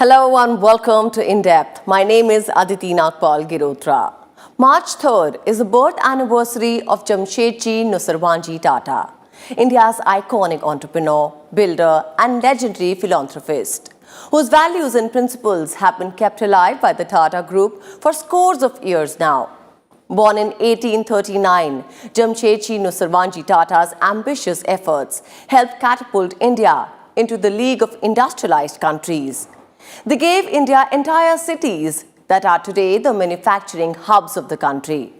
Hello and welcome to In Depth. My name is Aditi Nagpal Girotra. March 3rd is the birth anniversary of Jamsetji Nusserwanji Tata, India's iconic entrepreneur, builder and legendary philanthropist, whose values and principles have been kept alive by the Tata Group for scores of years now. Born in 1839, Jamsetji Nusserwanji Tata's ambitious efforts helped catapult India into the League of Industrialized Countries. They gave India entire cities that are today the manufacturing hubs of the country.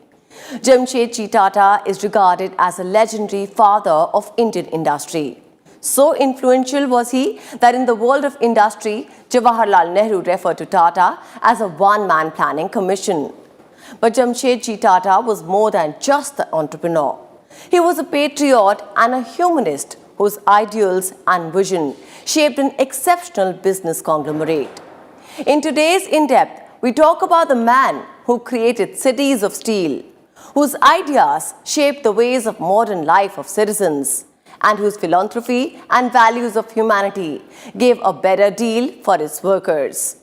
Jamsetji Tata is regarded as a legendary father of Indian industry. So influential was he that in the world of industry, Jawaharlal Nehru referred to Tata as a one-man planning commission. But Jamsetji Tata was more than just the entrepreneur. He was a patriot and a humanist whose ideals and vision shaped an exceptional business conglomerate. In today's In-Depth, we talk about the man who created cities of steel, whose ideas shaped the ways of modern life of citizens, and whose philanthropy and values of humanity gave a better deal for its workers.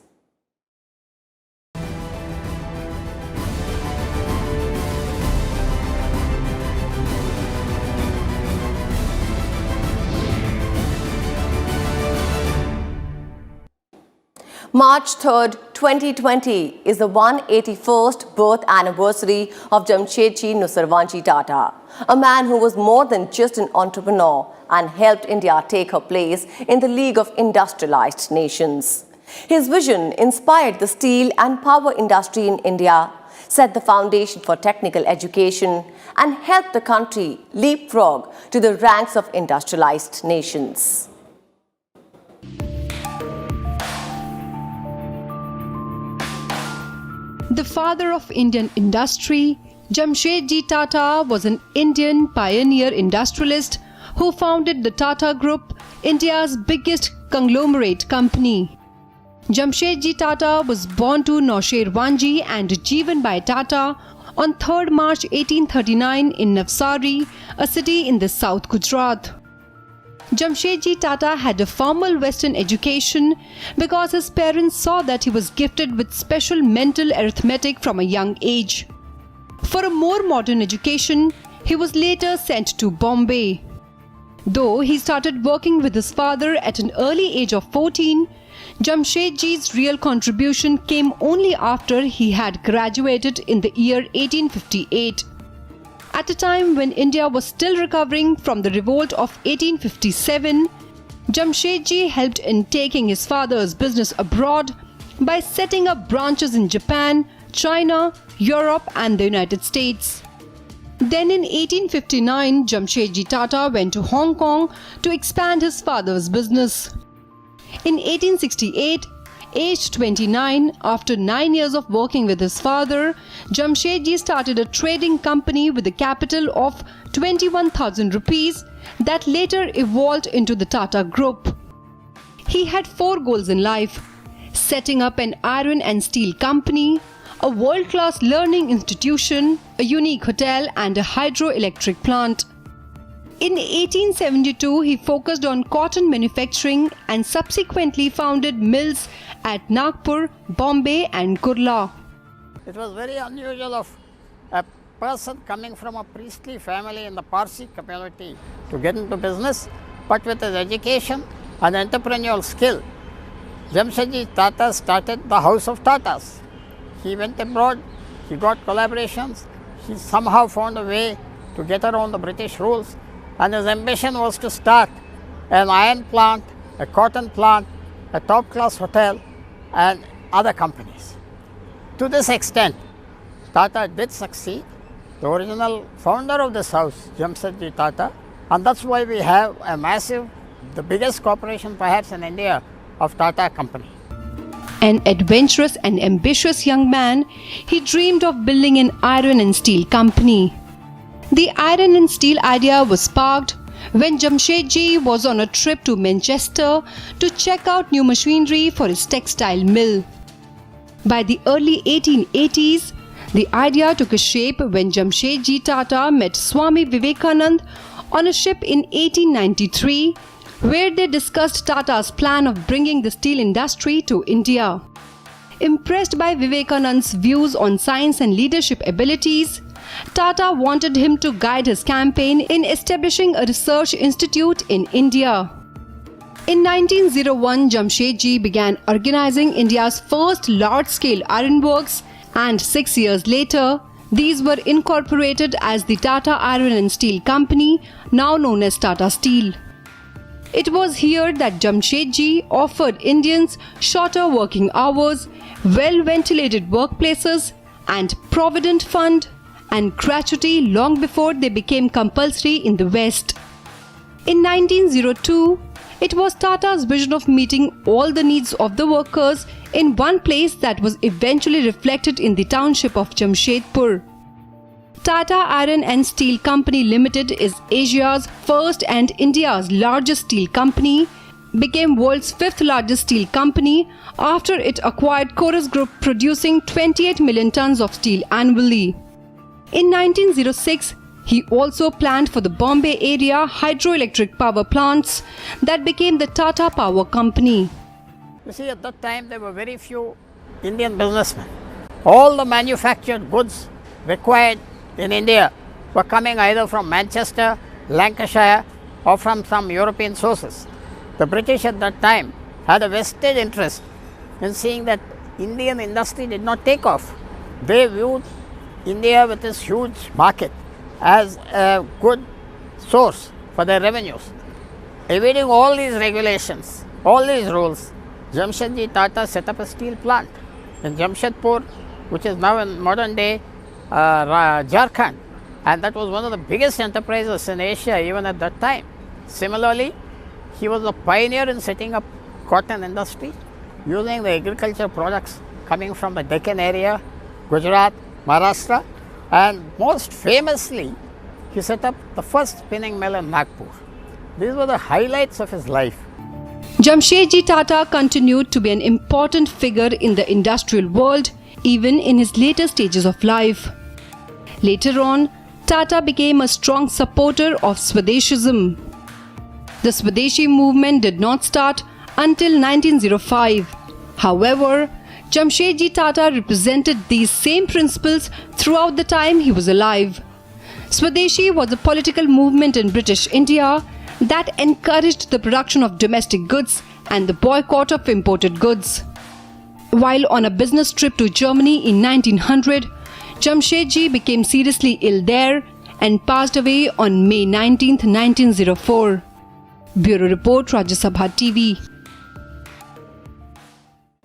March 3rd, 2020 is the 181st birth anniversary of Jamsetji Nusserwanji Tata, a man who was more than just an entrepreneur and helped India take her place in the League of Industrialized Nations. His vision inspired the steel and power industry in India, set the foundation for technical education, and helped the country leapfrog to the ranks of industrialized nations. The father of Indian industry, Jamsetji Tata was an Indian pioneer industrialist who founded the Tata Group, India's biggest conglomerate company. Jamsetji Tata was born to Nusserwanji and Jeevanbai Tata on 3rd March 1839 in Navsari, a city in the South Gujarat. Jamsetji Tata had a formal Western education because his parents saw that he was gifted with special mental arithmetic from a young age. For a more modern education, he was later sent to Bombay. Though he started working with his father at an early age of 14, Jamsetji's real contribution came only after he had graduated in the year 1858. At a time when India was still recovering from the revolt of 1857, Jamsetji helped in taking his father's business abroad by setting up branches in Japan, China, Europe and the United States. Then in 1859, Jamsetji Tata went to Hong Kong to expand his father's business. In 1868, aged 29, after 9 years of working with his father, Jamsetji started a trading company with a capital of 21,000 rupees that later evolved into the Tata Group. He had 4 goals in life: setting up an iron and steel company, a world-class learning institution, a unique hotel and a hydroelectric plant. In 1872, he focused on cotton manufacturing and subsequently founded mills at Nagpur, Bombay and Kurla. It was very unusual of a person coming from a priestly family in the Parsi community to get into business, but with his education and entrepreneurial skill, Jamsetji Tata started the House of Tatas. He went abroad, he got collaborations, he somehow found a way to get around the British rules, and his ambition was to start an iron plant, a cotton plant, a top-class hotel and other companies. To this extent, Tata did succeed. The original founder of this house, Jamsetji Tata, and that's why we have a massive, the biggest corporation perhaps in India of Tata Company. An adventurous and ambitious young man, he dreamed of building an iron and steel company. The iron and steel idea was sparked when Jamsetji was on a trip to Manchester to check out new machinery for his textile mill. By the early 1880s, the idea took a shape when Jamsetji Tata met Swami Vivekananda on a ship in 1893, where they discussed Tata's plan of bringing the steel industry to India. Impressed by Vivekananda's views on science and leadership abilities, Tata wanted him to guide his campaign in establishing a research institute in India. In 1901, Jamsetji began organizing India's first large-scale ironworks, and 6 years later, these were incorporated as the Tata Iron and Steel Company, now known as Tata Steel. It was here that Jamsetji offered Indians shorter working hours, well-ventilated workplaces, and provident fund and gratuity long before they became compulsory in the West. In 1902, it was Tata's vision of meeting all the needs of the workers in one place that was eventually reflected in the township of Jamshedpur. Tata Iron and Steel Company Limited is Asia's first and India's largest steel company, became world's fifth largest steel company after it acquired Chorus Group, producing 28 million tons of steel annually. In 1906, he also planned for the Bombay area hydroelectric power plants that became the Tata Power Company. You see, at that time there were very few Indian businessmen. All the manufactured goods required in India were coming either from Manchester, Lancashire, or from some European sources. The British at that time had a vested interest in seeing that Indian industry did not take off. They viewed India with its huge market as a good source for their revenues. Evading all these regulations, all these rules, Jamsetji Tata set up a steel plant in Jamshedpur, which is now in modern day Jharkhand, and that was one of the biggest enterprises in Asia even at that time. Similarly, he was a pioneer in setting up cotton industry using the agriculture products coming from the Deccan area, Gujarat, Maharashtra, and most famously, he set up the first spinning mill in Nagpur. These were the highlights of his life. Jamsetji Tata continued to be an important figure in the industrial world, even in his later stages of life. Later on, Tata became a strong supporter of Swadeshism. The Swadeshi movement did not start until 1905. However, Jamsetji Tata represented these same principles throughout the time he was alive. Swadeshi was a political movement in British India that encouraged the production of domestic goods and the boycott of imported goods. While on a business trip to Germany in 1900, Jamsetji became seriously ill there and passed away on May 19, 1904. Bureau Report, Rajya Sabha TV.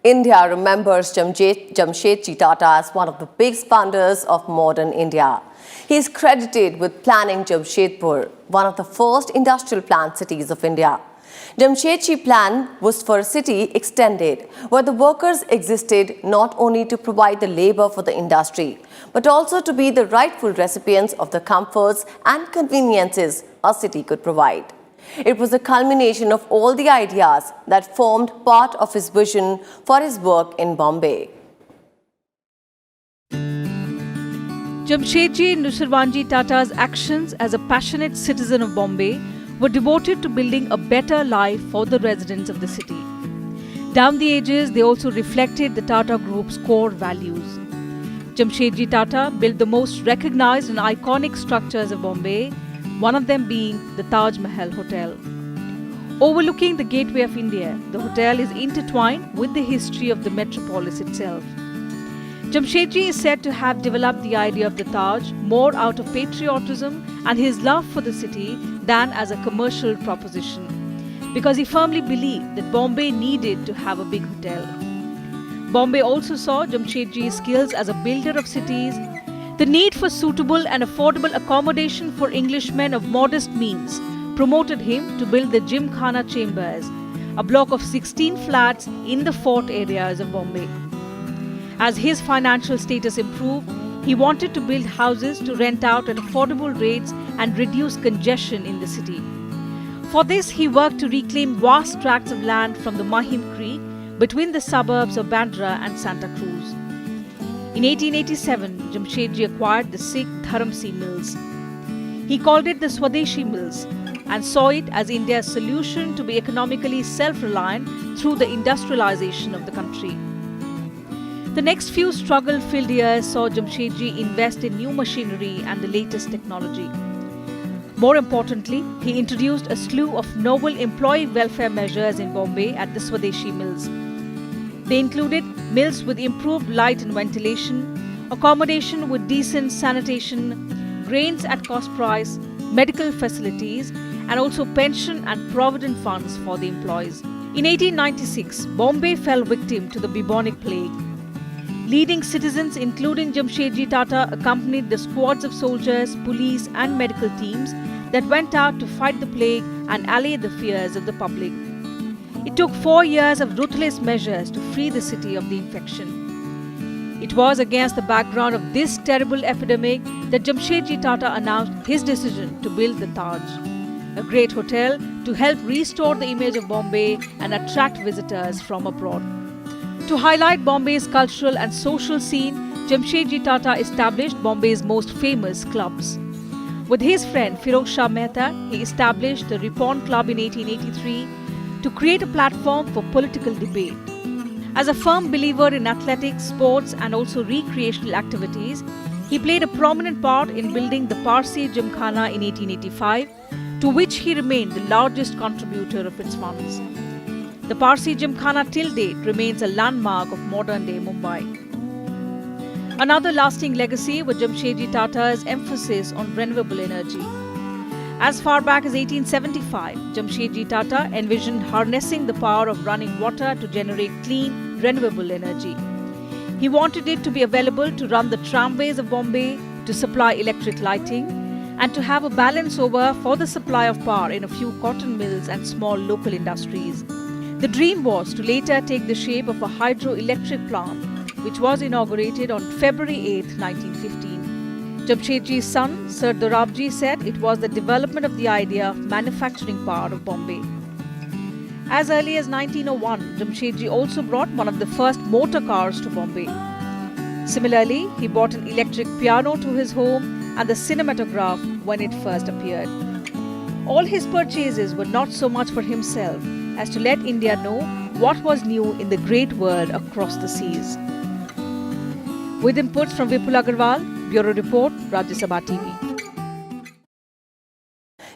India remembers Jamsetji Tata as one of the biggest founders of modern India. He is credited with planning Jamshedpur, one of the first industrial plant cities of India. Jamsetji's plan was for a city extended, where the workers existed not only to provide the labor for the industry, but also to be the rightful recipients of the comforts and conveniences a city could provide. It was a culmination of all the ideas that formed part of his vision for his work in Bombay. Jamsetji Nusserwanji Tata's actions as a passionate citizen of Bombay were devoted to building a better life for the residents of the city. Down the ages, they also reflected the Tata Group's core values. Jamsetji Tata built the most recognized and iconic structures of Bombay, one of them being the Taj Mahal Hotel. Overlooking the gateway of India, the hotel is intertwined with the history of the metropolis itself. Jamsetji is said to have developed the idea of the Taj more out of patriotism and his love for the city than as a commercial proposition, because he firmly believed that Bombay needed to have a big hotel. Bombay also saw Jamsetji's skills as a builder of cities. The need for suitable and affordable accommodation for Englishmen of modest means promoted him to build the Gymkhana Chambers, a block of 16 flats in the fort areas of Bombay. As his financial status improved, he wanted to build houses to rent out at affordable rates and reduce congestion in the city. For this, he worked to reclaim vast tracts of land from the Mahim Creek between the suburbs of Bandra and Santa Cruz. In 1887, Jamsetji acquired the Sikh Dharamsi Mills. He called it the Swadeshi Mills, and saw it as India's solution to be economically self-reliant through the industrialization of the country. The next few struggle-filled years saw Jamsetji invest in new machinery and the latest technology. More importantly, he introduced a slew of novel employee welfare measures in Bombay at the Swadeshi mills. They included mills with improved light and ventilation, accommodation with decent sanitation, grains at cost price, medical facilities, and also pension and provident funds for the employees. In 1896, Bombay fell victim to the bubonic plague. Leading citizens, including Jamsetji Tata, accompanied the squads of soldiers, police, and medical teams that went out to fight the plague and allay the fears of the public. It took 4 years of ruthless measures to free the city of the infection. It was against the background of this terrible epidemic that Jamsetji Tata announced his decision to build the Taj, a great hotel to help restore the image of Bombay and attract visitors from abroad. To highlight Bombay's cultural and social scene, Jamsetji Tata established Bombay's most famous clubs. With his friend Firoz Shah Mehta, he established the Ripon Club in 1883 to create a platform for political debate. As a firm believer in athletics, sports and also recreational activities, he played a prominent part in building the Parsi Gymkhana in 1885, to which he remained the largest contributor of its funds. The Parsi Gymkhana till date remains a landmark of modern-day Mumbai. Another lasting legacy was Jamsetji Tata's emphasis on renewable energy. As far back as 1875, Jamsetji Tata envisioned harnessing the power of running water to generate clean, renewable energy. He wanted it to be available to run the tramways of Bombay, to supply electric lighting, and to have a balance over for the supply of power in a few cotton mills and small local industries. The dream was to later take the shape of a hydroelectric plant, which was inaugurated on February 8, 1915. Jamsetji's son, Sir Dorabji, said it was the development of the idea of manufacturing power of Bombay. As early as 1901, Jamsetji also brought one of the first motor cars to Bombay. Similarly, he bought an electric piano to his home and the cinematograph when it first appeared. All his purchases were not so much for himself as to let India know what was new in the great world across the seas. With inputs from Vipul Agarwal, Bureau Report, Rajya Sabha TV.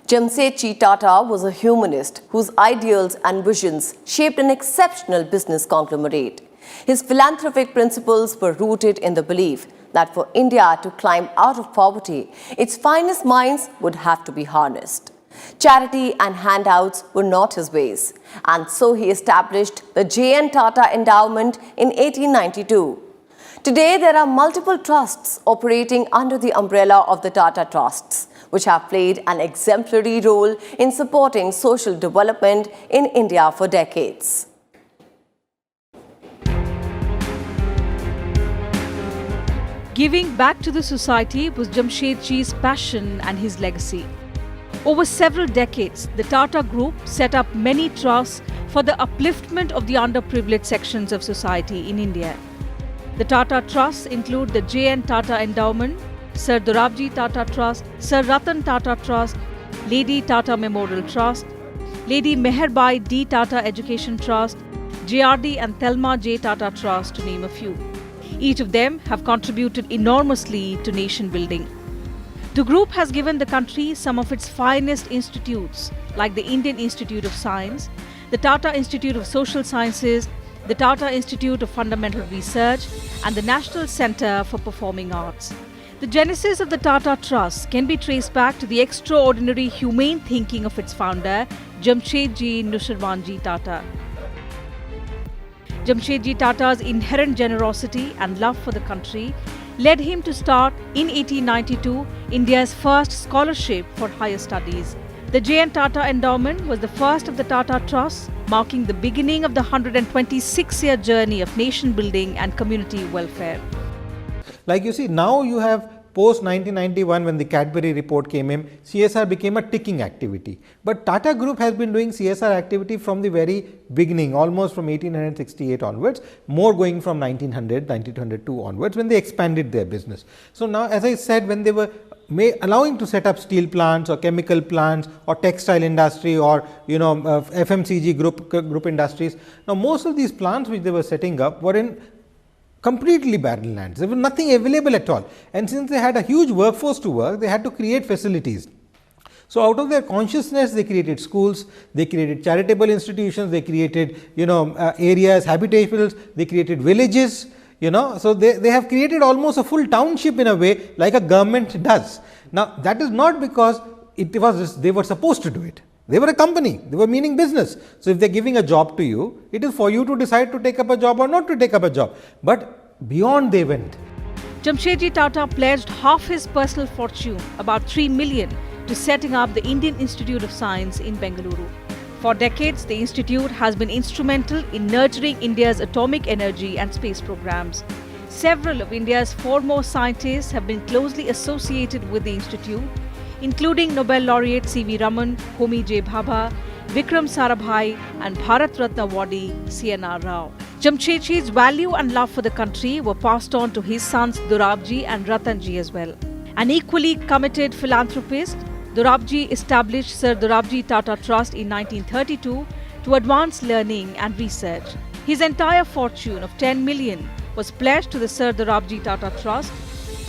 Jamsetji Tata was a humanist whose ideals and visions shaped an exceptional business conglomerate. His philanthropic principles were rooted in the belief that for India to climb out of poverty, its finest minds would have to be harnessed. Charity and handouts were not his ways, and so he established the J.N. Tata Endowment in 1892. Today, there are multiple trusts operating under the umbrella of the Tata Trusts, which have played an exemplary role in supporting social development in India for decades. Giving back to the society was Jamsetji's passion and his legacy. Over several decades, the Tata Group set up many trusts for the upliftment of the underprivileged sections of society in India. The Tata Trusts include the J.N. Tata Endowment, Sir Dorabji Tata Trust, Sir Ratan Tata Trust, Lady Tata Memorial Trust, Lady Meherbai D. Tata Education Trust, J.R.D. and Thelma J. Tata Trust, to name a few. Each of them have contributed enormously to nation building. The group has given the country some of its finest institutes, like the Indian Institute of Science, the Tata Institute of Social Sciences, the Tata Institute of Fundamental Research, and the National Centre for Performing Arts. The genesis of the Tata Trust can be traced back to the extraordinary humane thinking of its founder, Jamsetji Nusserwanji Tata. Jamsetji Tata's inherent generosity and love for the country led him to start in 1892 India's first scholarship for higher studies. The J.N. Tata Endowment was the first of the Tata Trusts, marking the beginning of the 126-year journey of nation building and community welfare. Like you see, now you have post 1991 when the Cadbury report came in, CSR became a ticking activity. But Tata Group has been doing CSR activity from the very beginning, almost from 1868 onwards, more going from 1902 onwards when they expanded their business. So now, as I said, when they were allowing to set up steel plants or chemical plants or textile industry or FMCG group industries. Now, most of these plants which they were setting up were in completely barren lands. There was nothing available at all, and since they had a huge workforce to work, they had to create facilities. So, out of their consciousness, they created schools, they created charitable institutions, they created areas, habitations, they created villages. So they have created almost a full township in a way, like a government does. Now, that is not because they were supposed to do it. They were a company, they were meaning business. So, if they are giving a job to you, it is for you to decide to take up a job or not to take up a job. But beyond they went. Jamsetji Tata pledged half his personal fortune, about 3 million, to setting up the Indian Institute of Science in Bengaluru. For decades, the institute has been instrumental in nurturing India's atomic energy and space programs. Several of India's foremost scientists have been closely associated with the institute, including Nobel laureate C.V. Raman, Homi J. Bhabha, Vikram Sarabhai and Bharat Ratna awardee C.N.R. Rao. Jamsetji's value and love for the country were passed on to his sons Dorabji and Ratanji as well. An equally committed philanthropist, Dorabji established Sir Dorabji Tata Trust in 1932 to advance learning and research. His entire fortune of 10 million was pledged to the Sir Dorabji Tata Trust.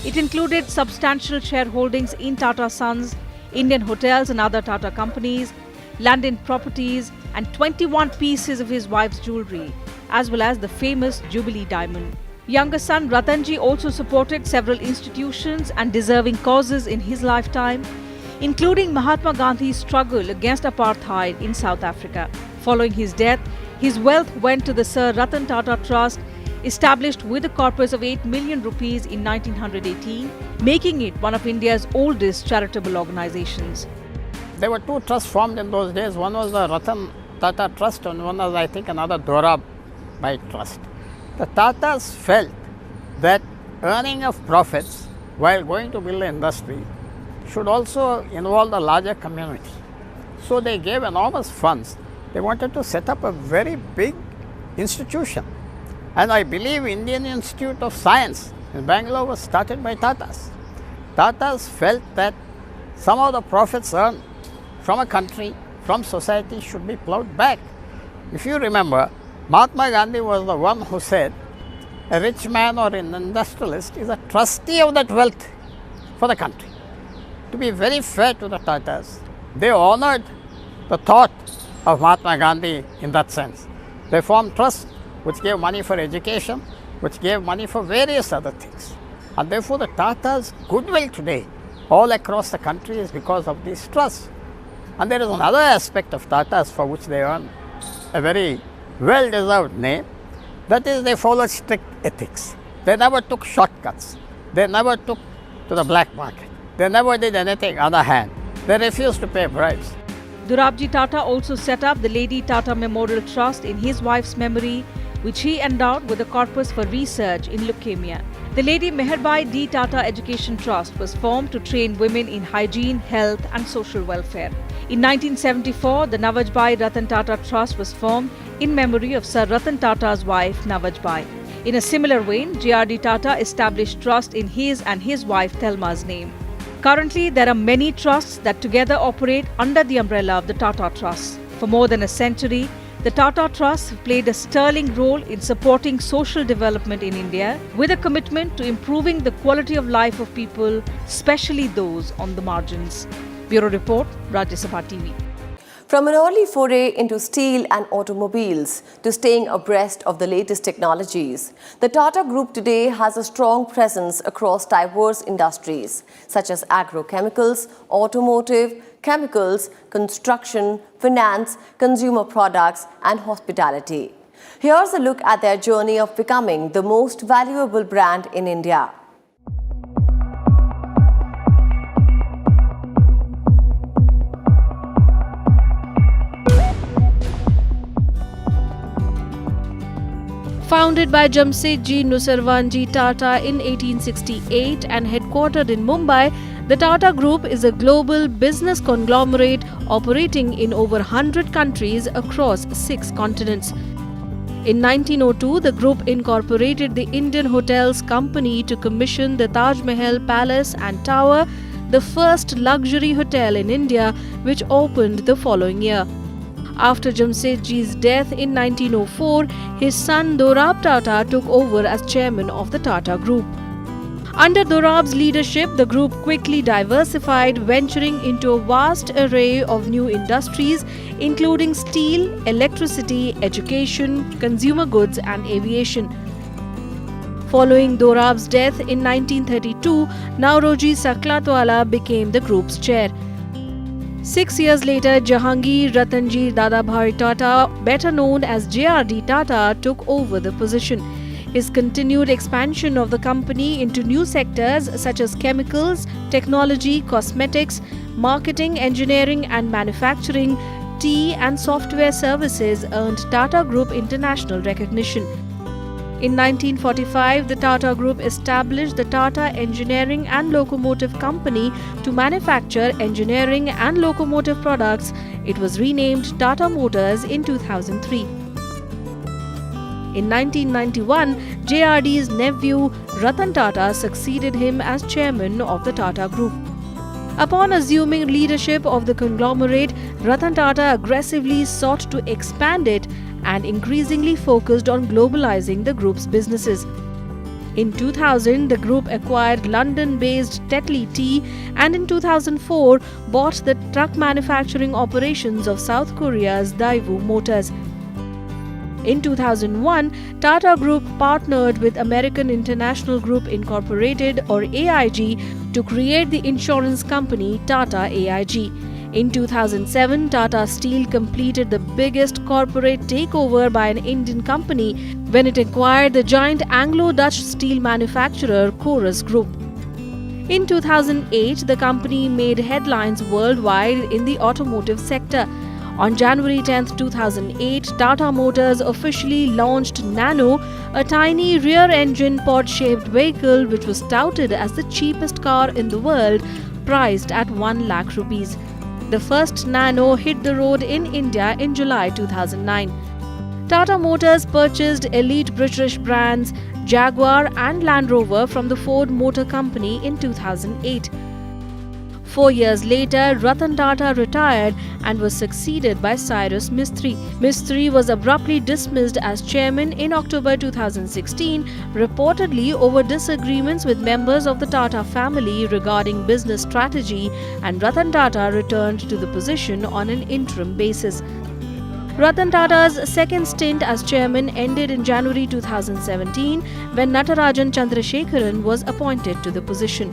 It included substantial shareholdings in Tata Sons, Indian Hotels and other Tata companies, landed properties and 21 pieces of his wife's jewellery, as well as the famous Jubilee diamond. Younger son Ratanji also supported several institutions and deserving causes in his lifetime, including Mahatma Gandhi's struggle against apartheid in South Africa. Following his death, his wealth went to the Sir Ratan Tata Trust, established with a corpus of 8 million rupees in 1918, making it one of India's oldest charitable organizations. There were two trusts formed in those days. One was the Ratan Tata Trust and one was, I think, another Dorabji Trust. The Tatas felt that earning of profits while going to build an industry should also involve the larger community. So they gave enormous funds. They wanted to set up a very big institution. And I believe Indian Institute of Science in Bangalore was started by Tatas. Tatas felt that some of the profits earned from a country, from society should be plowed back. If you remember, Mahatma Gandhi was the one who said a rich man or an industrialist is a trustee of that wealth for the country. To be very fair to the Tatas, they honored the thought of Mahatma Gandhi in that sense. They formed trusts which gave money for education, which gave money for various other things. And therefore, the Tatas' goodwill today all across the country is because of these trusts. And there is another aspect of Tatas for which they earn a very well-deserved name, that is, they followed strict ethics. They never took shortcuts. They never took to the black market. They never did anything underhand. They refused to pay bribes. Dorabji Tata also set up the Lady Tata Memorial Trust in his wife's memory, which he endowed with a corpus for research in leukemia. The Lady Meherbai D. Tata Education Trust was formed to train women in hygiene, health and social welfare. In 1974, the Navajbai Ratan Tata Trust was formed in memory of Sir Ratan Tata's wife, Navajbai. In a similar vein, JRD Tata established trust in his and his wife Thelma's name. Currently, there are many trusts that together operate under the umbrella of the Tata Trust. For more than a century, the Tata Trusts have played a sterling role in supporting social development in India with a commitment to improving the quality of life of people, especially those on the margins. Bureau Report, Rajya Sabha TV. From an early foray into steel and automobiles to staying abreast of the latest technologies, the Tata Group today has a strong presence across diverse industries such as agrochemicals, automotive, chemicals, construction, finance, consumer products and hospitality. Here's a look at their journey of becoming the most valuable brand in India. Founded by Jamsetji Nusserwanji Tata in 1868 and headquartered in Mumbai, the Tata Group is a global business conglomerate operating in over 100 countries across 6 continents. In 1902, the group incorporated the Indian Hotels Company to commission the Taj Mahal Palace and Tower, the first luxury hotel in India, which opened the following year. After Jamsetji's death in 1904, his son Dorab Tata took over as chairman of the Tata Group. Under Dorab's leadership, the group quickly diversified, venturing into a vast array of new industries, including steel, electricity, education, consumer goods, and aviation. Following Dorab's death in 1932, Nauroji Saklatwala became the group's chair. 6 years later, Jahangir Ratanji Dadabhai Tata, better known as JRD Tata, took over the position. His continued expansion of the company into new sectors such as chemicals, technology, cosmetics, marketing, engineering and manufacturing, tea and software services earned Tata Group international recognition. In 1945, the Tata Group established the Tata Engineering and Locomotive Company to manufacture engineering and locomotive products. It was renamed Tata Motors in 2003. In 1991, JRD's nephew Ratan Tata succeeded him as chairman of the Tata Group. Upon assuming leadership of the conglomerate, Ratan Tata aggressively sought to expand it and increasingly focused on globalizing the group's businesses. In 2000, the group acquired London-based Tetley Tea and in 2004 bought the truck manufacturing operations of South Korea's Daewoo Motors. In 2001, Tata Group partnered with American International Group Incorporated or AIG to create the insurance company Tata AIG. In 2007, Tata Steel completed the biggest corporate takeover by an Indian company when it acquired the giant Anglo-Dutch steel manufacturer Chorus Group. In 2008, the company made headlines worldwide in the automotive sector. On January 10, 2008, Tata Motors officially launched Nano, a tiny rear-engine pod-shaped vehicle which was touted as the cheapest car in the world, priced at 1 lakh rupees. The first Nano hit the road in India in July 2009. Tata Motors purchased elite British brands Jaguar and Land Rover from the Ford Motor Company in 2008. 4 years later, Ratan Tata retired and was succeeded by Cyrus Mistry. Mistry was abruptly dismissed as chairman in October 2016, reportedly over disagreements with members of the Tata family regarding business strategy, and Ratan Tata returned to the position on an interim basis. Ratan Tata's second stint as chairman ended in January 2017 when Natarajan Chandrasekharan was appointed to the position.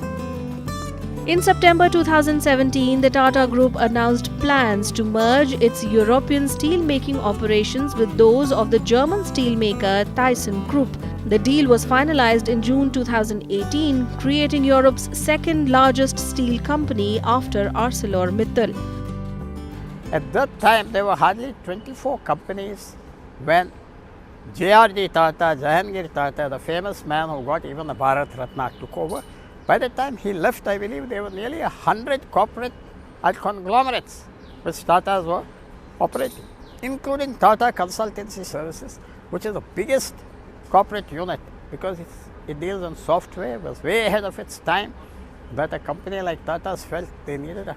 In September 2017, the Tata Group announced plans to merge its European steel-making operations with those of the German steelmaker Thyssen Group. The deal was finalized in June 2018, creating Europe's second-largest steel company after ArcelorMittal. At that time, there were hardly 24 companies when JRD Tata, Jahangir Tata, the famous man who got even the Bharat Ratna, took over. By the time he left, I believe there were nearly 100 corporate conglomerates which Tatas were operating, including Tata Consultancy Services, which is the biggest corporate unit because it deals in software, was way ahead of its time. But a company like Tata's felt they needed a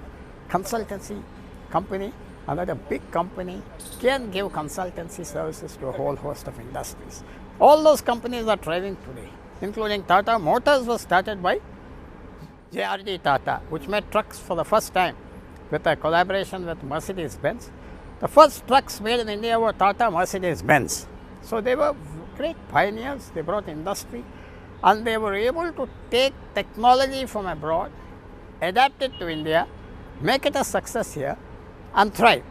consultancy company, and that a big company can give consultancy services to a whole host of industries. All those companies are thriving today, including Tata Motors was started by JRD Tata, which made trucks for the first time with a collaboration with Mercedes-Benz. The first trucks made in India were Tata Mercedes-Benz. So they were great pioneers, they brought industry, and they were able to take technology from abroad, adapt it to India, make it a success here, and thrive.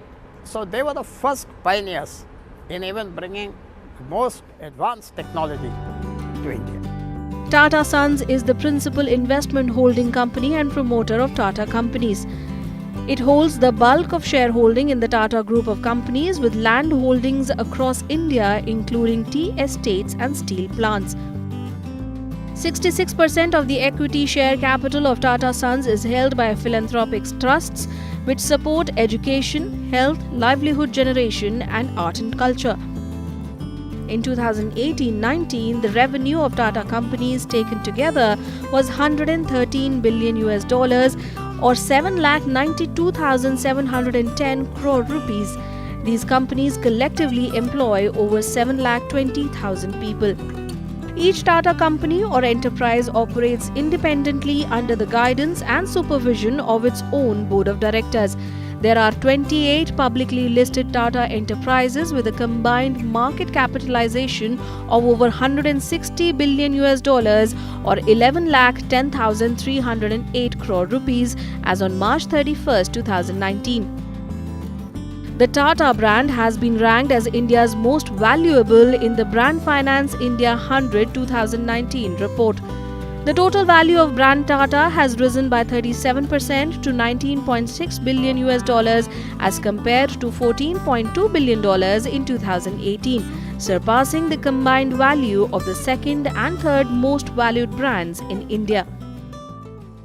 So they were the first pioneers in even bringing the most advanced technology to India. Tata Sons is the principal investment holding company and promoter of Tata companies. It holds the bulk of shareholding in the Tata Group of companies with land holdings across India, including tea estates and steel plants. 66% of the equity share capital of Tata Sons is held by philanthropic trusts which support education, health, livelihood generation and art and culture. In 2018-19, the revenue of Tata companies taken together was $113 billion or 7,92,710 crore rupees. These companies collectively employ over 7,20,000 people. Each Tata company or enterprise operates independently under the guidance and supervision of its own board of directors. There are 28 publicly listed Tata enterprises with a combined market capitalization of over $160 billion or 11,10,308 crore rupees as on March 31, 2019. The Tata brand has been ranked as India's most valuable in the Brand Finance India 100 2019 report. The total value of brand Tata has risen by 37% to $19.6 billion as compared to $14.2 billion in 2018, surpassing the combined value of the second and third most valued brands in India.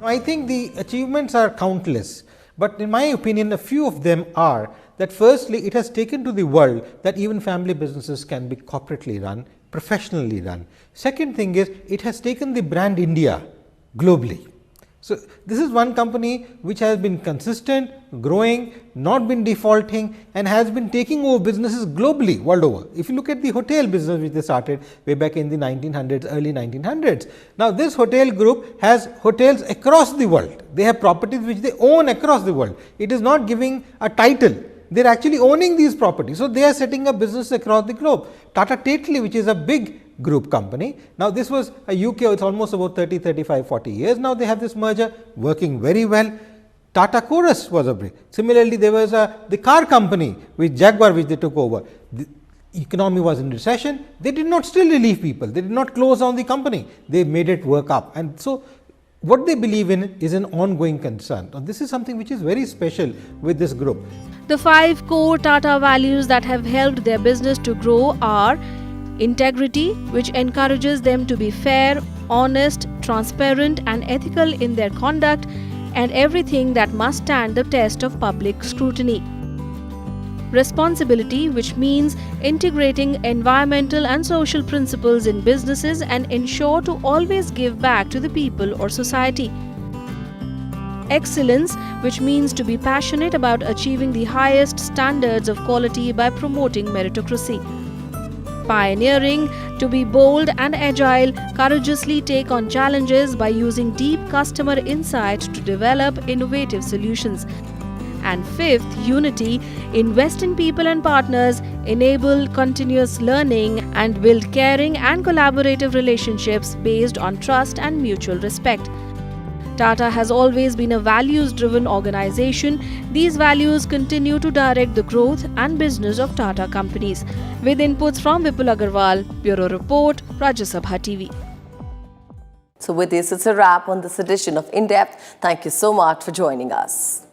I think the achievements are countless, but in my opinion, a few of them are that firstly, it has taken to the world that even family businesses can be corporately run, professionally run. Second thing is, it has taken the brand India globally. So, this is one company which has been consistent, growing, not been defaulting and has been taking over businesses globally world over. If you look at the hotel business which they started way back in the 1900s, early 1900s. Now, this hotel group has hotels across the world. They have properties which they own across the world. It is not giving a title. They are actually owning these properties. So, they are setting up business across the globe. Tata Tately, which is a big group company. Now, this was a UK, it's almost about 30, 35, 40 years. Now, they have this merger working very well. Tata Chorus was a big. Similarly, there was the car company with Jaguar which they took over. The economy was in recession. They did not still relieve people. They did not close down the company. They made it work up. And so, what they believe in is an ongoing concern. And this is something which is very special with this group. The 5 core Tata values that have helped their business to grow are integrity, which encourages them to be fair, honest, transparent and ethical in their conduct, and everything that must stand the test of public scrutiny. Responsibility, which means integrating environmental and social principles in businesses and ensure to always give back to the people or society. Excellence, which means to be passionate about achieving the highest standards of quality by promoting meritocracy. Pioneering, to be bold and agile, courageously take on challenges by using deep customer insight to develop innovative solutions. And fifth, unity, invest in people and partners, enable continuous learning and build caring and collaborative relationships based on trust and mutual respect. Tata has always been a values-driven organization. These values continue to direct the growth and business of Tata companies. With inputs from Vipul Agarwal, Bureau Report, Rajya Sabha TV. So with this, it's a wrap on this edition of In Depth. Thank you so much for joining us.